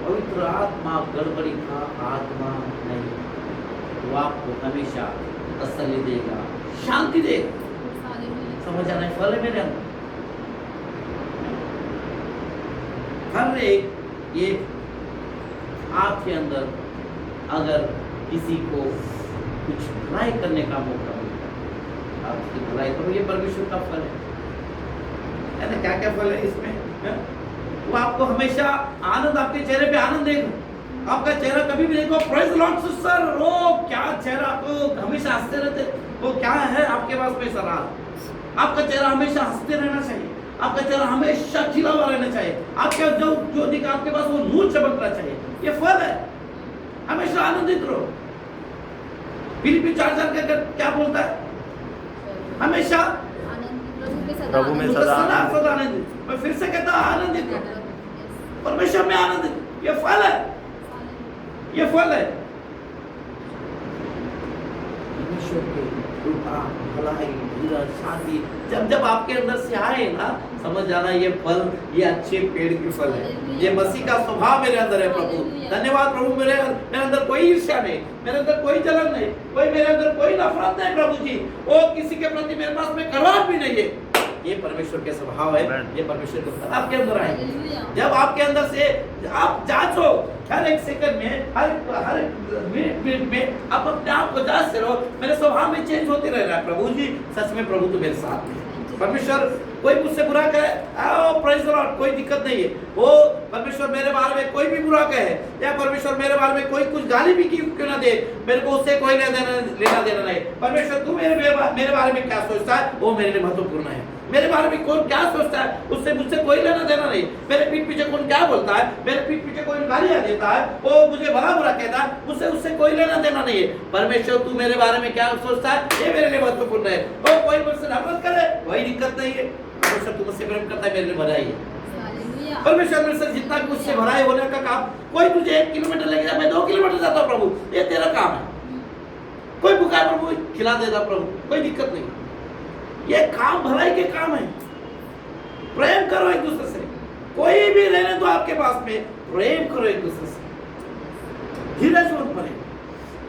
पवित्र आत्मा गड़बड़ी का आत्मा नहीं, वो आपको हमेशा तसल्ली देगा, शांति देगा। समझ आना है, फल है मेरे अंदर। हर एक ये आपके अंदर अगर किसी को कुछ भलाई करने का मौका मिलता है, आप उसकी भलाई करो, ये परमेश्वर का फल है ना। क्या क्या फल है इसमें है? वो आपको हमेशा आनंद, आपके चेहरे पे आनंद देगा। आपका चेहरा कभी भी देखो, प्रेज द लॉर्ड सिस्टर, वो क्या चेहरा, आपको हमेशा हंसते रहते, वो क्या है आपके पास में सरार। आपका चेहरा हमेशा हंसते रहना चाहिए, आपका चेहरा हमेशा खिला हुआ रहना चाहिए, आपके जो दिखा आपके पास वो नूर चमकना चाहिए, ये फल है। हमेशा आनंदित रहो। फिलिपी 4:4 के क्या बोलता है, हमेशा प्रभु में सदा आनंदित। मैं फिर से कहता हूं आनंदित रहो, परमेश्वर में आनंदित, ये फल है, ये फल है परमेश्वर की कृपा, भलाई, धीरज, शांति। जब आपके अंदर से आए ना, समझ जाना ये फल, ये अच्छे पेड़ की फल है, ये मसीह का स्वभाव मेरे अंदर है। प्रभु धन्यवाद प्रभु, मेरे अंदर कोई ईर्ष्या नहीं, मेरे अंदर कोई जलन नहीं, मेरे अंदर कोई नफरत नहीं प्रभु जी, वो किसी के प्रति मेरे पास में कड़वाहट भी नहीं है। ये परमेश्वर के स्वभाव है, ये परमेश्वर के फल आपके अंदर आएंगे। जब आपके अंदर से आप जांचो, हर एक सेकंड में, हर मिनट में आप अपने आप को जांचते रहो, मेरे स्वभाव में चेंज होते रह रहा है। प्रभु जी सच में प्रभु तो मेरे साथ में। परमेश्वर कोई मुझसे बुरा कहे, प्रेज द लॉर्ड, कोई दिक्कत नहीं है। वो परमेश्वर मेरे बारे में कोई भी बुरा कहे, या परमेश्वर मेरे बारे में कोई कुछ गाली भी क्यों ना दे, मेरे को उससे कोई लेना देना नहीं। परमेश्वर तू मेरे बारे में क्या सोचता है, वो मेरे लिए महत्वपूर्ण है। मेरे बारे में कौन क्या सोचता है, उससे मुझसे कोई लेना देना नहीं। मेरे पीठ पीछे कौन क्या बोलता है, मेरे पीठ पीछे कोई गालियां देता है, वो मुझे भला बुरा कहता है, मुझसे उससे कोई लेना देना नहीं है। परमेश्वर तू मेरे बारे में क्या सोचता है, ये मेरे लिए महत्वपूर्ण है। और कोई मुझसे नफरत करे, कोई दिक्कत नहीं है। परमेश्वर तू मुझसे प्रेम करता है, मेरे लिए भलाई है। परमेश्वर मेरे से जितना कुछ से भलाई होने का काम, कोई तुझे 1 किलोमीटर लेके जा, मैं 2 किलोमीटर जाता हूँ प्रभु, ये तेरा काम है। कोई भूखा प्रभु खिला देता प्रभु, कोई दिक्कत नहीं। ये काम भलाई के काम है। प्रेम करो एक दूसरे से, कोई भी रहने दो आपके पास में, प्रेम करो एक दूसरे से, धीरज मत बने।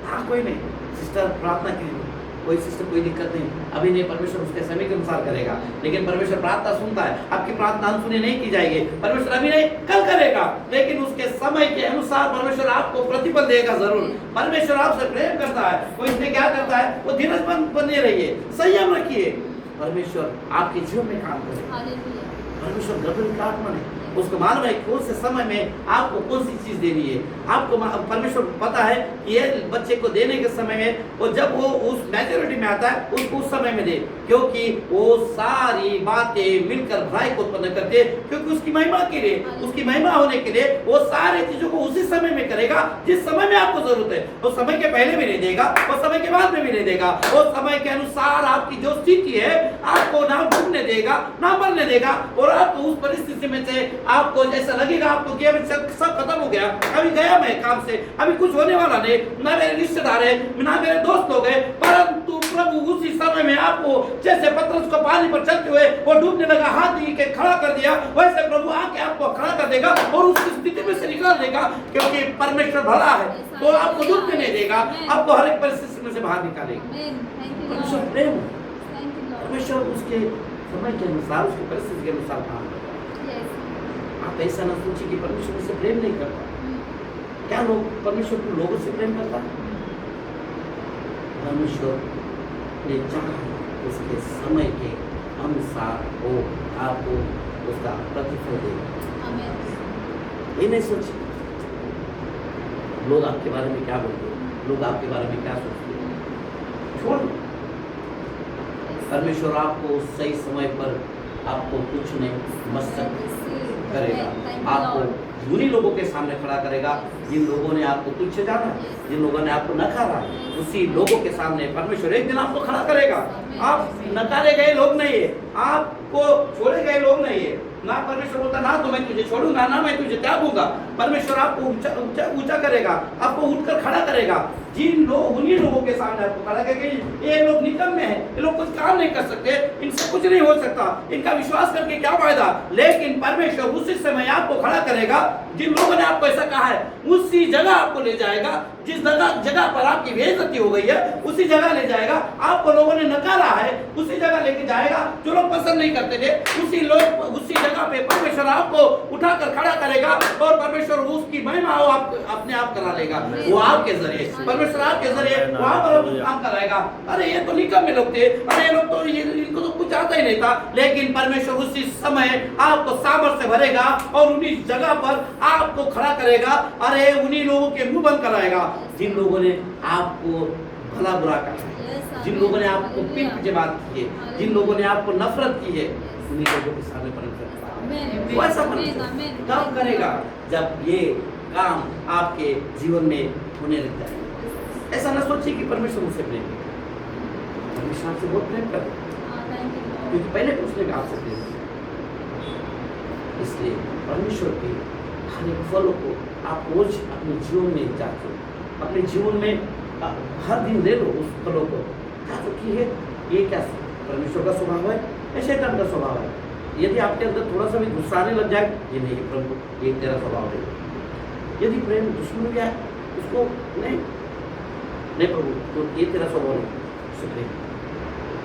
हाँ कोई नहीं सिस्टर प्रार्थना कीजिए, कोई सिस्टर कोई दिक्कत नहीं, अभी नहीं, परमेश्वर उसके समय के अनुसार करेगा। लेकिन परमेश्वर प्रार्थना सुनता है, आपकी प्रार्थना अनसुनी नहीं की जाएगी। परमेश्वर अभी नहीं कल करेगा, लेकिन उसके समय के अनुसार परमेश्वर आपको प्रतिफल देगा जरूर। परमेश्वर आपसे प्रेम करता है, वो इसलिए क्या करता है, वो धीरज बने रहिए, संयम रखिए, परमेश्वर आपके जीवन में काम करेगा। परमेश्वर गड़बड़ी का आत्मा नहीं, उसको मालूम है कौन से समय में आपको कौन सी चीज देनी है। आपको परमेश्वर पता है कि ये बच्चे को देने के समय में, और जब वो उस मैच्योरिटी में आता है उसको उस समय में दे, क्योंकि वो सारी बातें मिलकर भलाई को उत्पन्न करते हैं। क्योंकि उसकी महिमा के लिए, उसकी महिमा होने के लिए वो सारी चीजों को उसी समय में करेगा जिस समय में आपको जरूरत है। वो समय के पहले भी नहीं देगा और समय के बाद में भी नहीं देगा। वो समय के अनुसार आपकी जो स्थिति है आपको ना डूबने देगा ना मरने देगा, और आपको उस परिस्थिति में से आपको जैसा लगेगा आपको कि अभी सब खत्म हो गया, अभी गया मैं काम से, अभी कुछ होने वाला नहीं, ना मेरे रिश्तेदार है ना मेरे दोस्त लोग हैं, परंतु प्रभु उसी समय में आपको जैसे पतरस को पानी पर चलते हुए वो डूबने लगा, हाथ दी के खड़ा कर दिया, वैसे प्रभु आके आपको खड़ा कर देगा और उस स्थिति में से निकाल देगा। क्योंकि परमेश्वर भला है तो आपको डूबने नहीं देगा, आपको हर एक परिस्थिति में से बाहर निकालेगा। परमेश्वर प्रेम, परमेश्वर उसके समय के अनुसार, उसकी परिस्थिति के अनुसार काम करता है। आप ऐसा ना सोचिए कि परमेश्वर से प्रेम नहीं करता। क्या लोग परमेश्वर को लोगों से प्रेम करता है? परमेश्वर ने चाहा उसके समय के अनुसार वो आपको उसका प्रतिफल देगा। आमेन। ये नहीं सोचिए लोग आपके बारे में क्या बोलते हैं, लोग आपके बारे में क्या सोचते हैं, छोड़ दो। परमेश्वर आपको सही समय पर आपको कुछ नहीं मस्तक करेगा, आपको उन्हीं लोगों के सामने खड़ा करेगा जिन लोगों ने आपको तुच्छ जाना, जिन लोगों ने आपको नकारा, उसी लोगों के सामने परमेश्वर एक दिन आपको खड़ा करेगा। आप नकारे गए लोग नहीं है, आपको छोड़े गए लोग नहीं है। ना परमेश्वर बोलता ना तो मैं तुझे छोड़ूंगा, ना मैं तुझे त्यागूंगा। परमेश्वर आपको ऊंचा ऊंचा करेगा, आपको उठकर खड़ा करेगा। जिन लोग उन्हीं लोगों के सामने आपको खड़ा करेगा। ये लोग निकम्मे हैं, ये लोग कुछ काम नहीं कर सकते, इनसे कुछ नहीं हो सकता, इनका विश्वास करके क्या फायदा। लेकिन परमेश्वर उसी समय आपको खड़ा करेगा। जिन लोगों ने आपको ऐसा कहा है उसी जगह आपको ले जाएगा। जिस जगह पर आपकी बेइज्जती हो गई है उसी जगह ले जाएगा। आपको लोगों ने नकारा है उसी जगह लेके जाएगा। जो लोग पसंद नहीं करते थे उसी जगह पे परमेश्वर आपको उठाकर खड़ा करेगा और परमेश्वर उसकी महिमा अपने आप करा लेगा। वो आपके जरिए परमेश्वर आपके जरिए वहां पर काम कराएगा। अरे ये तो निकम्मे लोग थे, अरे ये लोग तो इनको तो कुछ आता ही नहीं था। लेकिन परमेश्वर उसी समय आपको सामर्थ्य से भरेगा और उन्हीं जगह पर आपको खड़ा करेगा। अरे उन्हीं लोगों के मुंह बंद कराएगा जिन लोगों ने आपको भला बुरा कहा, जिन लोगों ने आपको पीठ पीछे बात की है, जिन लोगों ने आपको नफरत की है, उन्हीं लोगों के सामने परमेश्वर वो ऐसा कब करेगा जब ये काम आपके जीवन में होने लग जाएगा। ऐसा ना सोचिए कि परमेश्वर मुझसे प्रेम करता, परमेश्वर आपसे बहुत प्रेम करता क्योंकि पहले उसने भी आपसे प्रेम किया। इसलिए परमेश्वर के हर एक फलों को आप रोज अपने जीवन में जांचो, अपने जीवन में हर दिन ले लो उस फलों को। जांचो कि ये क्या परमेश्वर का स्वभाव है या शैतान का स्वभाव है। यदि आपके अंदर थोड़ा सा भी गुस्सा आने लग जाए, ये नहीं प्रभु ये तेरा स्वभाव है। यदि प्रेम दुश्मन भी आए उसको नहीं प्रभु तो ये तेरा स्वभाव नहीं।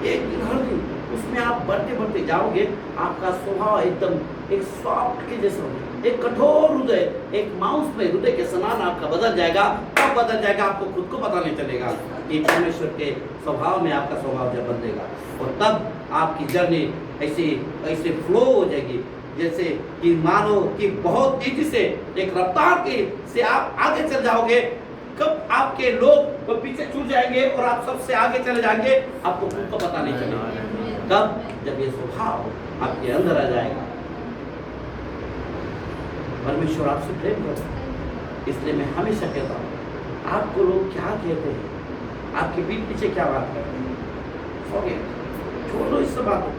एक दिन हर दिन उसमें आप बढ़ते बढ़ते जाओगे, आपका स्वभाव एकदम एक सॉफ्ट के जैसा होगा, एक कठोर हृदय, एक मांस में हृदय के समान आपका बदल जाएगा। कब बदल जाएगा आपको खुद को पता नहीं चलेगा कि परमेश्वर के स्वभाव में आपका स्वभाव जब बदलेगा। और तब आपकी जर्नी ऐसे फ्लो हो जाएगी जैसे कि मानो कि बहुत तेजी से एक रफ्तार के से आप आगे चल जाओगे। कब आपके लोग वो पीछे छूट जाएंगे और आप सबसे आगे चले जाएंगे, आपको खुद को पता नहीं चलेगा। कब जब ये स्वभाव आपके अंदर आ जाएगा। परमेश्वर आपसे प्रेम करता है। इसलिए मैं हमेशा कहता हूँ आपको लोग क्या कहते हैं, आपके पीठ पीछे क्या बात करते हैं, फॉरगेट, छोड़ दो इस सब बातों।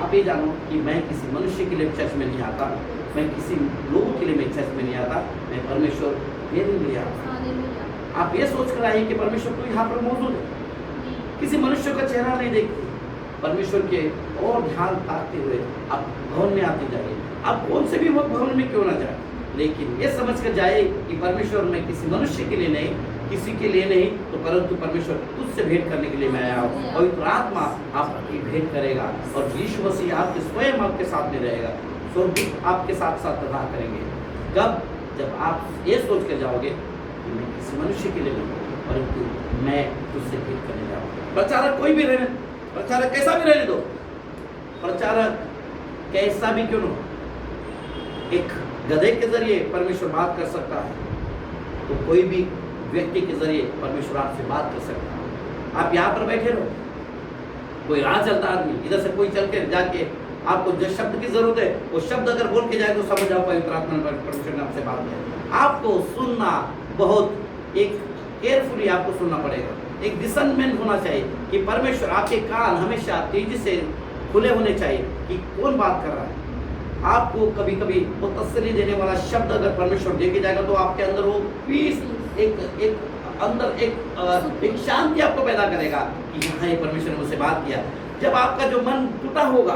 आप ये जानो कि मैं किसी मनुष्य के लिए चर्च में नहीं आता, मैं किसी लोगों के लिए मैं चर्च में नहीं आता, मैं परमेश्वर मेरे लिए आता। आप ये सोच कर आइए कि परमेश्वर तो यहाँ पर मौजूद है। किसी मनुष्य का चेहरा नहीं देखते, परमेश्वर के और ध्यान ताकते हुए आप भवन में आते जाइए। आप कौन से भी भवन में क्यों ना जाए, लेकिन ये समझ कर जाए कि परमेश्वर में किसी मनुष्य के लिए नहीं, किसी के लिए नहीं, तो परंतु परमेश्वर तुझसे भेंट करने के लिए मैं आया हूँ। पवित्र आत्मा आपकी भेंट करेगा और यीशु मसीह आपके स्वयं आपके साथ में रहेगा, स्वर्गदूत आपके साथ साथ रहा करेंगे। कब जब आप ये सोच कर जाओगे कि मैं किसी मनुष्य के लिए नहीं, परंतु मैं तुझसे भेंट करने जाऊँगा। प्रचारक कोई भी रहने, प्रचारक कैसा भी रहने दो, प्रचारक कैसा भी क्यों न हो, एक गधे के जरिए परमेश्वर बात कर सकता है, तो कोई भी व्यक्ति के जरिए परमेश्वर आपसे बात कर सकता है। आप यहाँ पर बैठे रहो, कोई राह चलता आदमी इधर से कोई चल के जाके आपको जो शब्द की जरूरत है वो शब्द अगर बोल के जाए तो समझ जाओ पवित्र आत्मा परमेश्वर ने आपसे बात है। आपको सुनना बहुत एक केयरफुली आपको सुनना पड़ेगा, एक डिसर्नमेंट होना चाहिए कि परमेश्वर आपके कान हमेशा तेजी से खुले होने चाहिए कि कौन बात कर रहा है। आपको कभी कभी वो तसल्ली देने वाला शब्द अगर परमेश्वर दे के जाएगा तो आपके अंदर वो पीस एक शांति आपको पैदा करेगा कि हाँ ये परमेश्वर ने मुझसे बात किया। जब आपका जो मन टूटा होगा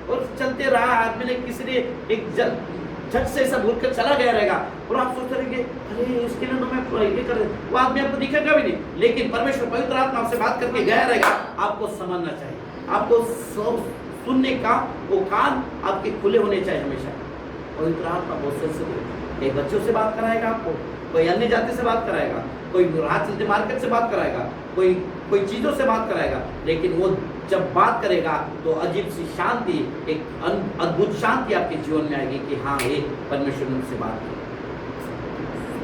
और चलते रहा आदमी ने किसी ने एक झट से ऐसा भूल कर चला गया रहेगा और आप सोचते रहेंगे अरे इसके लिए तो मैं ये कर, वो आदमी आपको दिखेगा भी नहीं, लेकिन परमेश्वर पवित्र आत्मा आपसे बात करके गया रहेगा। आपको समझना चाहिए, आपको सुनने का वो कान आपके खुले होने चाहिए हमेशा। पवित्र आत्मा बहुत सेंसिटिव, एक बच्चों से बात कराएगा आपको, कोई अन्य जाति से बात कराएगा, कोई राह चलते मार्केट से बात कराएगा, कोई चीज़ों से बात कराएगा, लेकिन वो जब बात करेगा तो अजीब सी शांति, एक अद्भुत शांति आपके जीवन में आएगी कि हाँ ये परमेश्वर ने मुझसे बात की।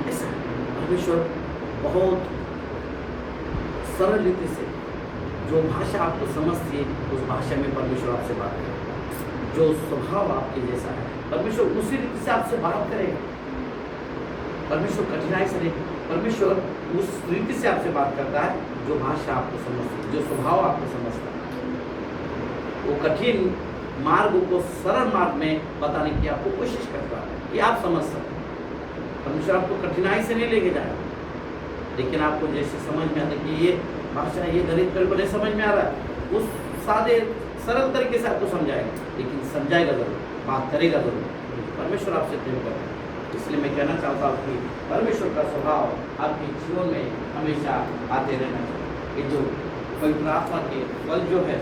ऐसा परमेश्वर बहुत सरल रीति से जो भाषा आपको समझती है उस भाषा में परमेश्वर आपसे बात करेगा। जो स्वभाव आपके जैसा है परमेश्वर उसी रीति से आपसे बात करेगा। परमेश्वर कठिनाई से नहीं, परमेश्वर उस रीति से आपसे बात करता है जो भाषा आपको समझती है, जो स्वभाव आपको समझता है। वो कठिन मार्ग को सरल मार्ग में बताने की आपको कोशिश करता है कि आप समझ सकें। परमेश्वर आपको कठिनाई से नहीं लेके जाएगा, लेकिन आपको जैसे समझ में आता है कि ये भाषा, ये गणित मेरे को नहीं समझ में आ रहा है, उस सादे सरल तरीके से आपको समझाएगा, लेकिन समझाएगा जरूर, बात करेगा जरूर। परमेश्वर आपसे प्रेम करता है। इसलिए मैं कहना चाहता हूँ कि परमेश्वर का स्वभाव आपके जीवन में हमेशा आते रहना चाहिए। ये जो पवित्र आत्मा के फल जो है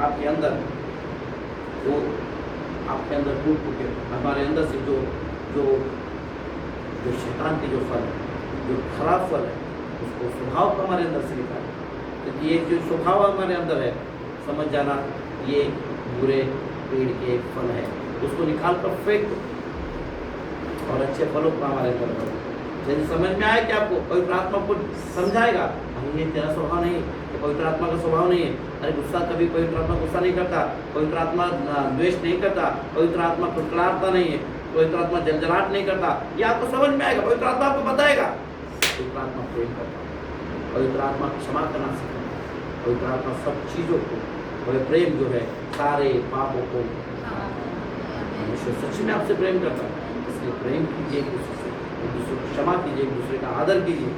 आपके अंदर, वो आपके अंदर टूट के हमारे अंदर से जो जो जो शैतान के जो फल है, जो खराब फल है, उसको स्वभाव को हमारे अंदर से निकालें। क्योंकि ये जो स्वभाव हमारे अंदर है, समझ जाना ये बुरे पेड़ के फल है, उसको निकाल कर फेंक दो और अच्छे फलों को हमारे अंदर करो। यदि समझ में आए कि आपको पवित्र आत्मा को समझाएगा, अरे ये तेरा स्वभाव नहीं है, ये पवित्र आत्मा का स्वभाव नहीं है, अरे गुस्सा, कभी पवित्र आत्मा गुस्सा नहीं करता, पवित्र आत्मा द्वेष नहीं करता, पवित्र आत्मा फुटकलाता नहीं है, पवित्र आत्मा जलजलाहट नहीं करता, ये आपको समझ में आएगा। पवित्र आत्मा आपको बताएगा पवित्र आत्मा प्रेम करता, पवित्र आत्मा क्षमा करना सिखाता, पवित्र आत्मा सब चीज़ों को, और प्रेम जो है सारे पापों को, परमेश्वर सच में आपसे प्रेम करता है। इसलिए प्रेम कीजिए एक दूसरे से, एक दूसरे को क्षमा कीजिए, एक दूसरे का आदर कीजिए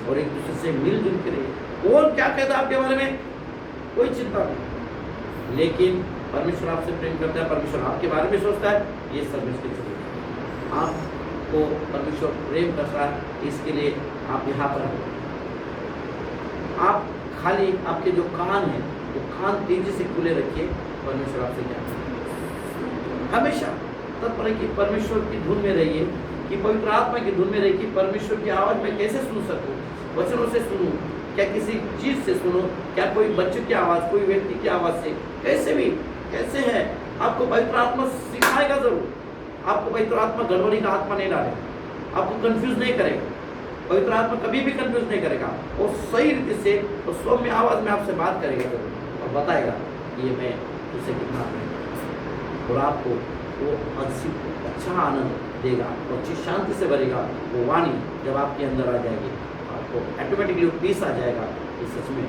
और एक दूसरे से मिलजुल के रहिए। कौन क्या कहता है आपके बारे में कोई चिंता नहीं, लेकिन परमेश्वर आपसे प्रेम करता है, परमेश्वर आपके बारे में सोचता है, ये सब इसके चलिए। आपको परमेश्वर प्रेम करता है, इसके लिए आप यहाँ पर आप खाली आपके जो कान हैं वो कान तेजी से खुले रखिए। परमेश्वर आपसे क्या हमेशा तत्पर है कि परमेश्वर की धुन में रहिए, कि पवित्र आत्मा की धुन में रहिए कि परमेश्वर की आवाज़ मैं कैसे सुन सकूं, वचनों से सुनूं, क्या किसी चीज़ से सुनो, क्या कोई बच्चे की आवाज़, कोई व्यक्ति की आवाज़ से, कैसे भी कैसे है। आपको पवित्र आत्मा सिखाएगा जरूर, आपको पवित्र आत्मा गड़बड़ी का आत्मा नहीं डालेगा, आपको कंफ्यूज नहीं करेगा। पवित्र आत्मा कभी भी कंफ्यूज नहीं करेगा और सही रीति से और सौम्य आवाज़ में आपसे बात करेगा जरूर और बताएगा कि ये मैं तुझसे कितना प्रेम, और आपको वो अच्छा आनंद देगा और अच्छी शांति से भरेगा। वो वाणी जब आपके अंदर आ जाएगी, आपको ऑटोमेटिकली वो पीस आ जाएगा कि सच में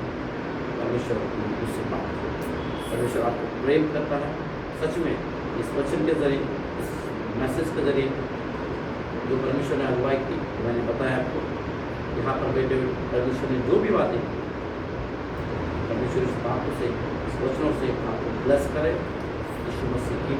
परमेश्वर उससे बात करेगा। परमेश्वर आपको प्रेम करता है सच में। इस वचन के जरिए, इस मैसेज के जरिए जो परमेश्वर ने अगुवाई की, मैंने बताया आपको यहाँ पर बैठे हुए परमेश्वर ने जो भी बातें की, परमेश्वर इस बातों से, इस वचनों से आपको ब्लेस करे। यीशु मसीह की